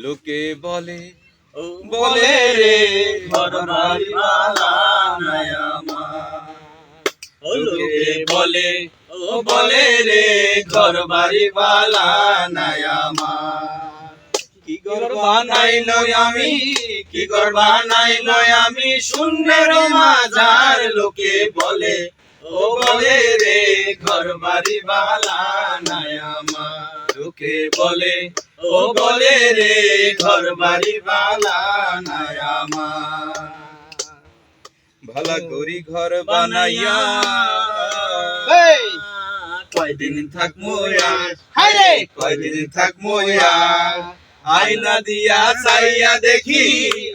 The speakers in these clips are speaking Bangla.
লোকে বলে ও বলে রে ঘর বাড়ি বালা নাই আমার। ও লোকে বলে ও বলে রে ঘর বাড়ি বালা নাই আমার। কি ঘর বানাইলো আমি, কি ঘর বানাইলো আমি, শূন্যের মাঝার লোকে বলে ও বলে রে ঘর বাড়ি বালা নাই আমার। লোকে বলে ও বলে রে ঘর বাড়ি বালা নাই আমার। ভালা করি ঘর বানাইয়া কয়দিন থাকমু হায়রে, কয়দিন থাকমু আয়না দিয়া চাইয়া দেখি,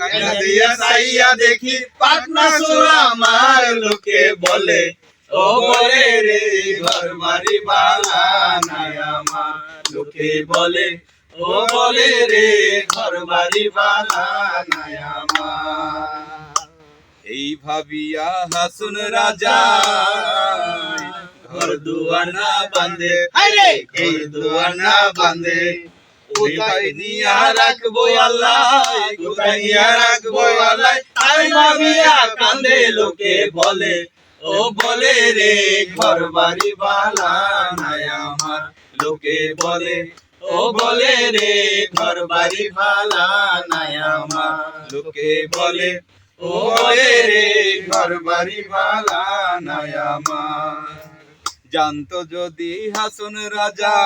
আয়না দিয়া চাইয়া দেখি পাটনা চোরা আমার। লোকে বলে ও বলে রে ঘর বাড়ি বালা নাই আমার। লোকে বলে ও বলে রে ঘর বাড়ি বালা নাই আমার। এই ভাবিয়া হাসুন রাজা ঘর দুয়ার না বাঁধে, আরে ঘর দুয়ার না বাঁধে। কোথায় নিয়া রাখবো আল্লাহ, কোথায় নিয়া রাখবো আল্লাহ, তাই ভাবিয়া কান্দে। লোকে বলে ও বলে রে ঘর বাড়ি বালা নাই আমার। লোকে বলে ও বলে রে ঘর বাড়ি বালা নাই আমার। লোকে বলে ও বলে রে ঘর বাড়ি বালা নাই আমার। জানতো যদি হাসুন রাজা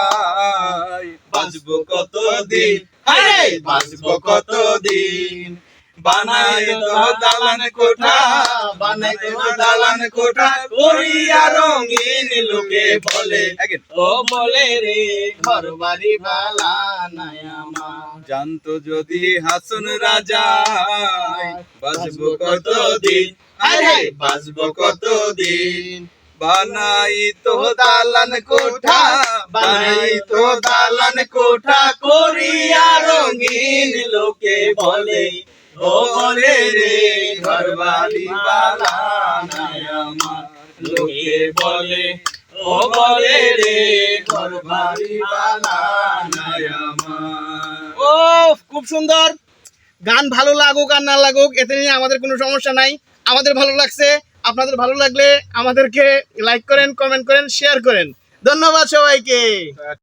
বাঁচবো কতদিন, আরে বাঁচবো কতদিন। বানাই তো দালান কোঠা, বানাই তো দালান কোঠা করিয়া রঙিন। লোকে বলে ও বলে রে ঘর বাড়ি বালা নাই আমার। জানতো যদি হাসুন রাজা বাঁচবো কতদিন, আরে বাঁচবো কতদিন। বানাই তো দালান কোঠা, বানাই তো দালান কোঠা করিয়া রঙিন। লোকে বলে ও বলে রে ঘর বাড়ি বালা নাই আমার। লোকে বলে ও বলে রে ঘর বাড়ি বালা নাই আমার। ও খুব সুন্দর গান। ভালো লাগুক আর না লাগুক এতে নিয়ে আমাদের কোনো সমস্যা নাই। আমাদের ভালো লাগছে, আপনাদের ভালো লাগলে আমাদেরকে লাইক করেন, কমেন্ট করেন, শেয়ার করেন। ধন্যবাদ সবাইকে।